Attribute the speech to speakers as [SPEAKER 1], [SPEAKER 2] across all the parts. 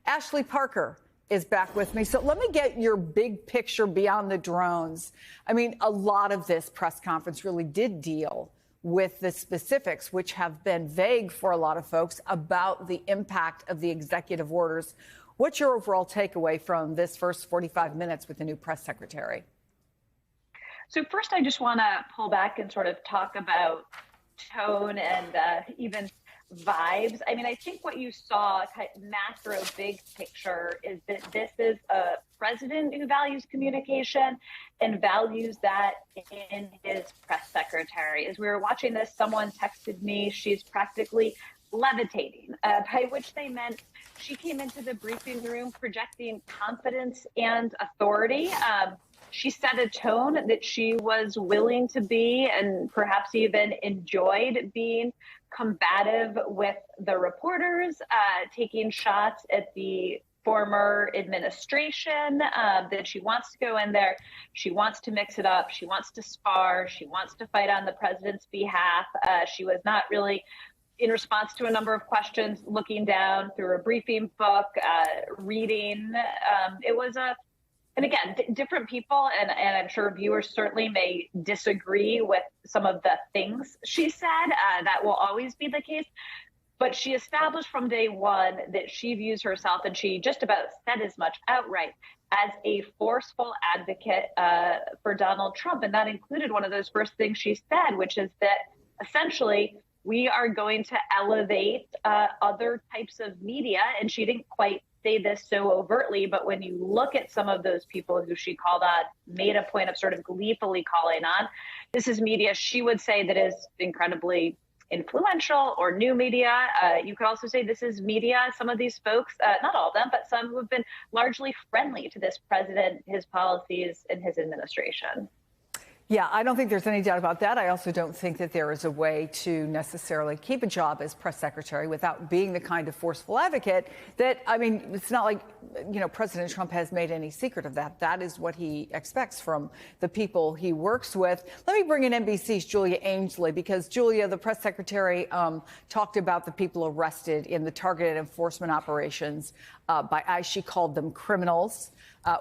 [SPEAKER 1] Ashley Parker is back with me. So let me get your big picture beyond the drones. I mean, a lot of this press conference really did deal with the specifics, which have been vague for a lot of folks, about the impact of the executive orders. What's your overall takeaway from this first 45 minutes with the new press secretary?
[SPEAKER 2] So first, I just want to pull back and sort of talk about tone and even vibes. I mean, I think what you saw, macro, big picture, is that this is a president who values communication and values that in his press secretary. As we were watching this, someone texted me, she's practically levitating, by which they meant she came into the briefing room projecting confidence and authority. She set a tone that she was willing to be, and perhaps even enjoyed being, combative with the reporters, taking shots at the former administration, that she wants to go in there. She wants to mix it up. She wants to spar. She wants to fight on the president's behalf. She was not really, in response to a number of questions, looking down through a briefing book, reading. It was and again, different people, and I'm sure viewers certainly may disagree with some of the things she said. That will always be the case. But she established from day one that she views herself, and she just about said as much outright, as a forceful advocate for Donald Trump. And that included one of those first things she said, which is that essentially we are going to elevate other types of media. And she didn't quite say this so overtly, but when you look at some of those people who she called on, made a point of sort of gleefully calling on, this is media she would say that is incredibly influential or new media. You could also say this is media, some of these folks, not all of them, but some who have been largely friendly to this president, his policies, and his administration.
[SPEAKER 1] Yeah, I don't think there's any doubt about that. I also don't think that there is a way to necessarily keep a job as press secretary without being the kind of forceful advocate that, I mean, it's not like, President Trump has made any secret of that. That is what he expects from the people he works with. Let me bring in NBC's Julia Ainsley, because Julia, the press secretary, talked about the people arrested in the targeted enforcement operations by, as she called them, criminals.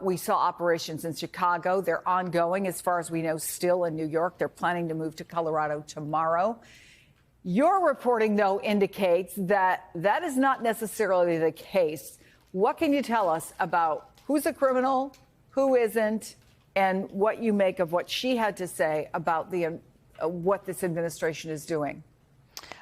[SPEAKER 1] We saw operations in Chicago. They're ongoing, as far as we know, still in New York. They're planning to move to Colorado tomorrow. Your reporting, though, indicates that that is not necessarily the case. What can you tell us about who's a criminal, who isn't, and what you make of what she had to say about what this administration is doing?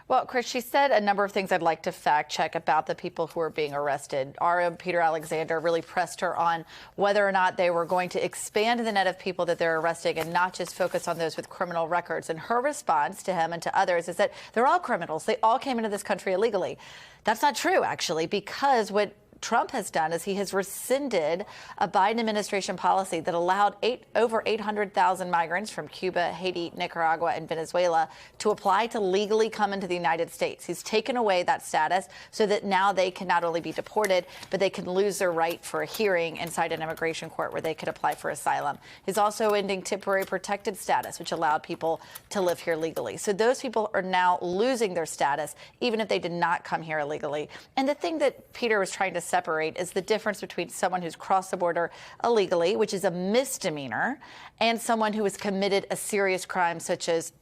[SPEAKER 3] Well, Chris, she said a number of things I'd like to fact check about the people who are being arrested. Our Peter Alexander really pressed her on whether or not they were going to expand the net of people that they're arresting and not just focus on those with criminal records. And her response to him and to others is that they're all criminals. They all came into this country illegally. That's not true, actually, because what Trump has done is he has rescinded a Biden administration policy that allowed over 800,000 migrants from Cuba, Haiti, Nicaragua, and Venezuela to apply to legally come into the United States. He's taken away that status so that now they can not only be deported, but they can lose their right for a hearing inside an immigration court where they could apply for asylum. He's also ending temporary protected status, which allowed people to live here legally. So those people are now losing their status, even if they did not come here illegally. And the thing that Peter was trying to separate is the difference between someone who's crossed the border illegally, which is a misdemeanor, and someone who has committed a serious crime such as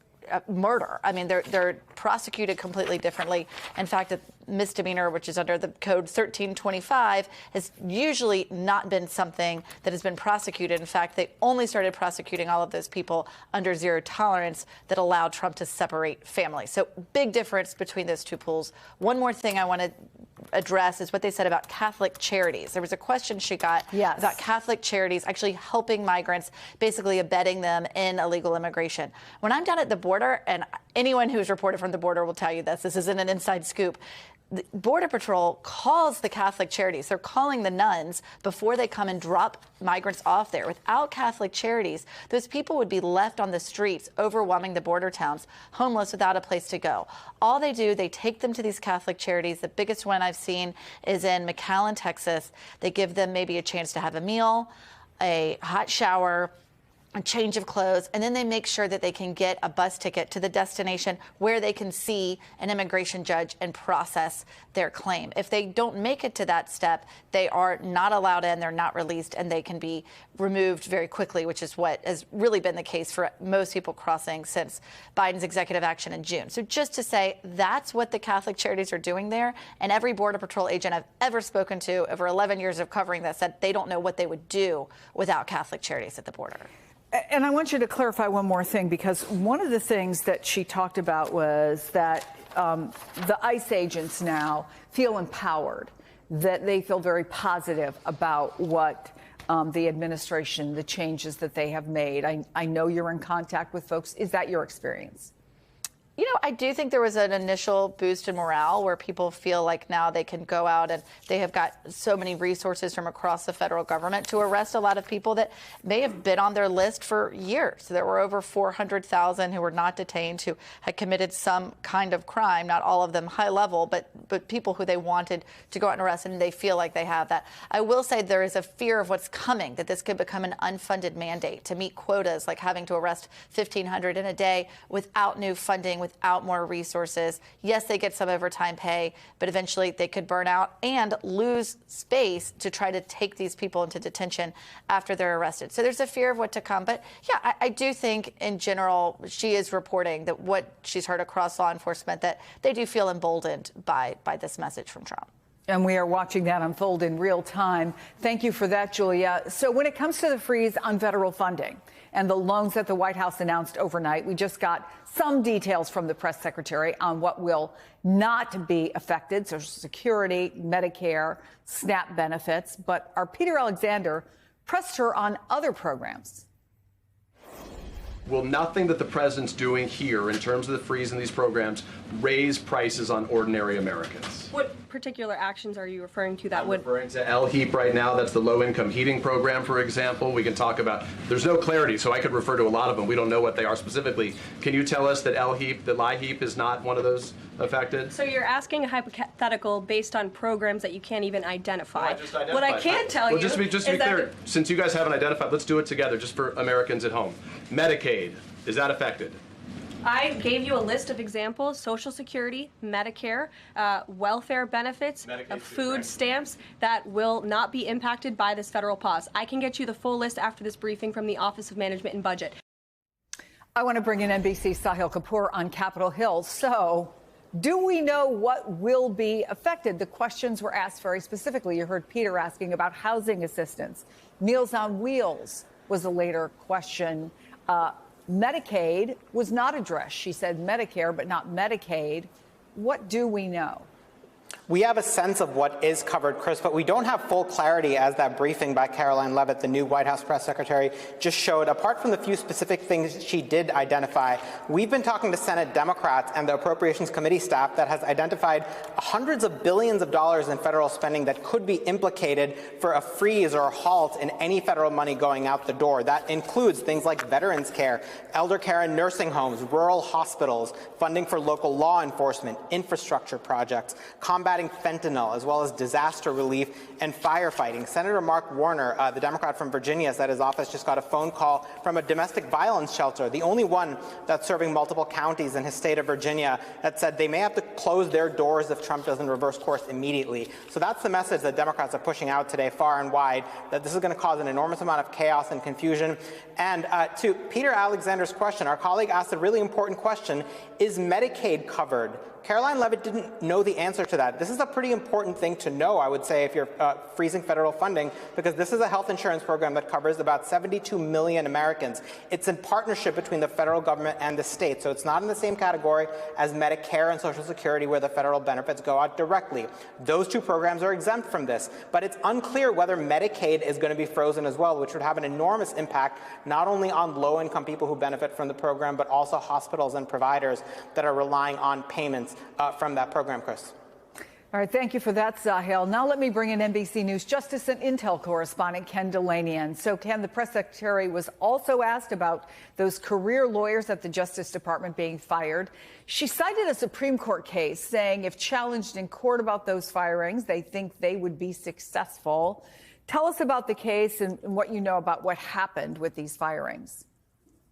[SPEAKER 3] murder. I mean, they're prosecuted completely differently. In fact, a misdemeanor, which is under the code 1325, has usually not been something that has been prosecuted. In fact, they only started prosecuting all of those people under zero tolerance that allowed Trump to separate families. So big difference between those two pools. One more thing I want to address is what they said about Catholic charities. There was a question she got about Catholic charities actually helping migrants, basically abetting them in illegal immigration. When I'm down at the border, and anyone who's reported from the border will tell you this isn't an inside scoop, the Border Patrol calls the Catholic charities. They're calling the nuns before they come and drop migrants off there. Without Catholic charities, those people would be left on the streets, overwhelming the border towns, homeless without a place to go. All they do, they take them to these Catholic charities. The biggest one I've seen is in McAllen, Texas. They give them maybe a chance to have a meal, a hot shower, a change of clothes, and then they make sure that they can get a bus ticket to the destination where they can see an immigration judge and process their claim. If they don't make it to that step, they are not allowed in, they're not released, and they can be removed very quickly, which is what has really been the case for most people crossing since Biden's executive action in June. So just to say, that's what the Catholic Charities are doing there. And every Border Patrol agent I've ever spoken to over 11 years of covering this said they don't know what they would do without Catholic Charities at the border.
[SPEAKER 1] And I want you to clarify one more thing, because one of the things that she talked about was that the ICE agents now feel empowered, that they feel very positive about what the administration, the changes that they have made. I know you're in contact with folks. Is that your experience?
[SPEAKER 3] You know, I do think there was an initial boost in morale where people feel like now they can go out and they have got so many resources from across the federal government to arrest a lot of people that may have been on their list for years. There were over 400,000 who were not detained, who had committed some kind of crime, not all of them high level, but people who they wanted to go out and arrest, and they feel like they have that. I will say there is a fear of what's coming, that this could become an unfunded mandate to meet quotas, like having to arrest 1,500 in a day without new funding, without more resources. Yes, they get some overtime pay, but eventually they could burn out and lose space to try to take these people into detention after they're arrested. So there's a fear of what to come. But yeah, I do think in general, she is reporting that what she's heard across law enforcement, that they do feel emboldened by this message from Trump.
[SPEAKER 1] And we are watching that unfold in real time. Thank you for that, Julia. So when it comes to the freeze on federal funding and the loans that the White House announced overnight, we just got some details from the press secretary on what will not be affected: Social Security, Medicare, SNAP benefits. But our Peter Alexander pressed her on other programs.
[SPEAKER 4] Will nothing that the president's doing here in terms of the freeze in these programs raise prices on ordinary Americans?
[SPEAKER 5] What particular actions are you referring to that
[SPEAKER 4] I'm
[SPEAKER 5] would?
[SPEAKER 4] referring to LHEAP right now. That's the low-income heating program, for example. We can talk about, there's no clarity, so I could refer to a lot of them. We don't know what they are specifically. Can you tell us that LHEAP is not one of those affected?
[SPEAKER 5] So you're asking a hypothetical based on programs that you can't even identify.
[SPEAKER 4] No, I just identified.
[SPEAKER 5] What I can tell you
[SPEAKER 4] just to be clear, since you guys haven't identified, let's do it together just for Americans at home. Medicaid, is that affected?
[SPEAKER 5] I gave you a list of examples: Social Security, Medicare, welfare benefits, food stamps that will not be impacted by this federal pause. I can get you the full list after this briefing from the Office of Management and Budget.
[SPEAKER 1] I want to bring in NBC's Sahil Kapoor on Capitol Hill. So, do we know what will be affected? The questions were asked very specifically. You heard Peter asking about housing assistance. Meals on Wheels was a later question. Medicaid was not addressed. She said Medicare, but not Medicaid. What do we know?
[SPEAKER 6] We have a sense of what is covered, Chris, but we don't have full clarity, as that briefing by Caroline Leavitt, the new White House press secretary, just showed. Apart from the few specific things she did identify, we've been talking to Senate Democrats and the Appropriations Committee staff that has identified hundreds of billions of dollars in federal spending that could be implicated for a freeze or a halt in any federal money going out the door. That includes things like veterans care, elder care in nursing homes, rural hospitals, funding for local law enforcement, infrastructure projects, combating fentanyl, as well as disaster relief and firefighting. Senator Mark Warner, the Democrat from Virginia, said his office just got a phone call from a domestic violence shelter, the only one that's serving multiple counties in his state of Virginia, that said they may have to close their doors if Trump doesn't reverse course immediately. So that's the message that Democrats are pushing out today far and wide, that this is going to cause an enormous amount of chaos and confusion. And to Peter Alexander's question, our colleague asked a really important question: is Medicaid covered? Caroline Leavitt didn't know the answer to that. This is a pretty important thing to know, I would say, if you're freezing federal funding, because this is a health insurance program that covers about 72 million Americans. It's in partnership between the federal government and the state, so it's not in the same category as Medicare and Social Security, where the federal benefits go out directly. Those two programs are exempt from this, but it's unclear whether Medicaid is going to be frozen as well, which would have an enormous impact not only on low-income people who benefit from the program, but also hospitals and providers that are relying on payments from that program, Chris.
[SPEAKER 1] All right, thank you for that, Sahil. Now let me bring in NBC News Justice and Intel correspondent Ken Dilanian. So, Ken, the press secretary was also asked about those career lawyers at the Justice Department being fired. She cited a Supreme Court case saying if challenged in court about those firings, they think they would be successful. Tell us about the case and what you know about what happened with these firings.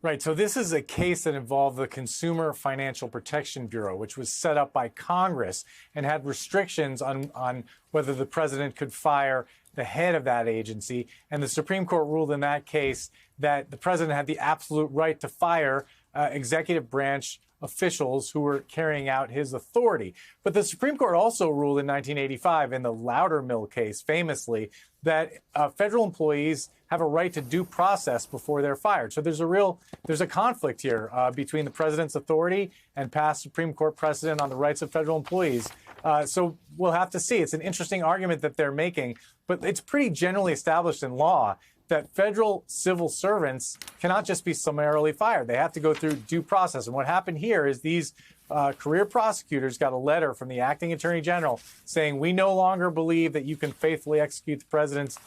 [SPEAKER 7] Right. So this is a case that involved the Consumer Financial Protection Bureau, which was set up by Congress and had restrictions on whether the president could fire the head of that agency. And the Supreme Court ruled in that case that the president had the absolute right to fire executive branch officials who were carrying out his authority. But the Supreme Court also ruled in 1985 in the Loudermill case, famously, that federal employees have a right to due process before they're fired. So there's a conflict here between the president's authority and past Supreme Court precedent on the rights of federal employees. So we'll have to see. It's an interesting argument that they're making, but it's pretty generally established in law that federal civil servants cannot just be summarily fired. They have to go through due process. And what happened here is these career prosecutors got a letter from the acting attorney general saying, we no longer believe that you can faithfully execute the president's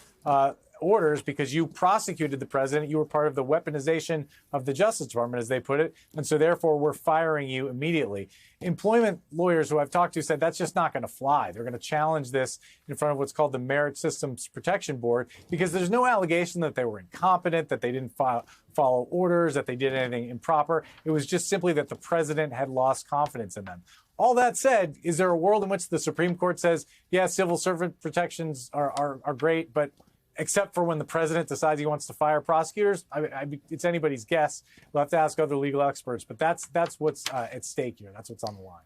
[SPEAKER 7] orders because you prosecuted the president. You were part of the weaponization of the Justice Department, as they put it. And so therefore, we're firing you immediately. Employment lawyers who I've talked to said that's just not going to fly. They're going to challenge this in front of what's called the Merit Systems Protection Board because there's no allegation that they were incompetent, that they didn't follow orders, that they did anything improper. It was just simply that the president had lost confidence in them. All that said, is there a world in which the Supreme Court says, yeah, civil servant protections are great, but except for when the president decides he wants to fire prosecutors? It's anybody's guess. We'll have to ask other legal experts, but that's what's at stake here. That's what's on the line.